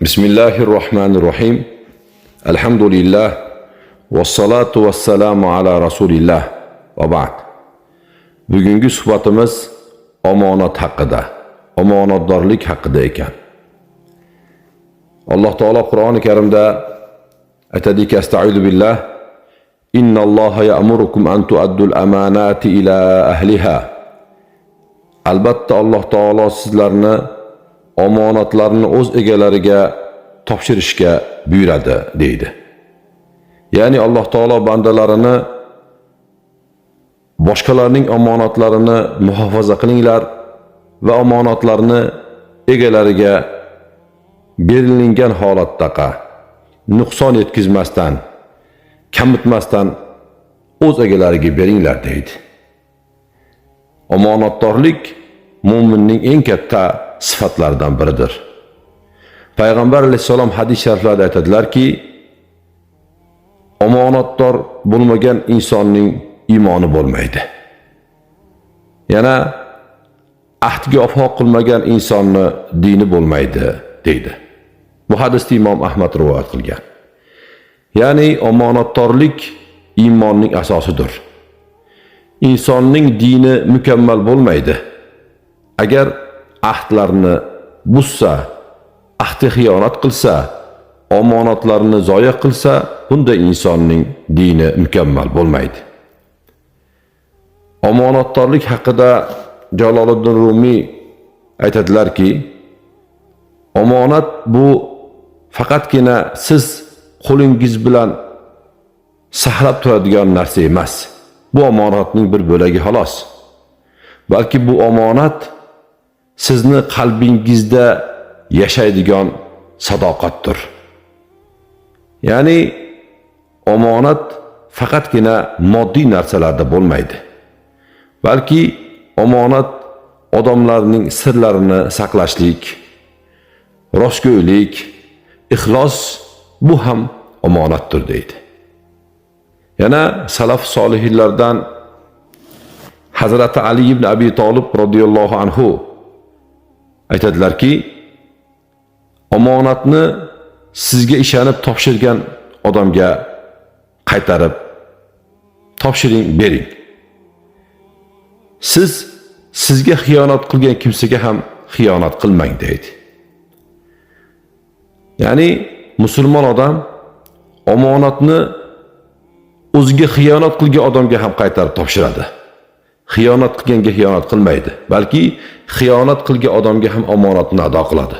Bismillahirrahmanirrahim. Elhamdülillah. Vessalatu vesselamu ala Rasulillah. Ve ba'd. Bugungi suhbatimiz omonat haqida, omonatdorlik haqida ekan. Alloh taolo Qur'oni Karimda aytadiki: "Estaizu billah. Innalloha ya'murukum an tu'addul amanati ila ahliha." Albatta Alloh taolo sizlarni omonatlarni o'z egalariga topshirishga buyuradi deydi. Ya'ni Alloh taolo bandalarini boshqalarning omonatlarini muhofaza qilinglar va omonatlarni egalariga berilgan holatda nuqson yetkazmasdan, kamitmasdan o'z egalariga beringlar deydi. Omonatdorlik mu'minning eng katta sifatlaridan biridir. Payg'ambar alayhissalom hadis shariflarida aytadilarki, omonatdor bo'lmagan insonning iymoni bo'lmaydi. Yana ahdga vafo qilmagan insonni dini bo'lmaydi deydi. Bu hadisni Imom Ahmad rivoyat qilgan. Ya'ni omonatdorlik iymonning asosidir. İnsonning dini mukammal bo'lmaydi. Agar ahdlarni buzsa, ahdi xiyonat qilsa, omonatlarni zoya qilsa, bunda insonning dini mukammal bo'lmaydi. Omonatdorlik haqida Jaloliddin Rumiy aytadilarki, omonat bu faqatgina siz qo'lingiz bilan saqlab turadigan narsa emas. Bu omonatning bir bo'lagi xolos. Balki bu omonat sizni qalbingizda yashaydigan sadoqatdir. Ya'ni omonat faqatgina moddiy narsalarda bo'lmaydi. Balki omonat odamlarning sirlarini saqlashlik, rostgo'ylik, ixlos bu ham omonatdir deydi. Yana salaf solihlardan Hazrati Ali ibn Abi Talib radhiyallohu anhu aytadilarki, omonatni sizga ishonib topshirgan odamga qaytarib topshiring, bering. Sizga xiyonat qilgan kimsaga ham xiyonat qilmang deydi. Ya'ni musulmon odam omonatni o'ziga xiyonat qilgan odamga ham qaytarib topshiradi. Xiyonat qilganga xiyonat qilmaydi, balki xiyonat qilgan odamga ham omonatni ado qiladi.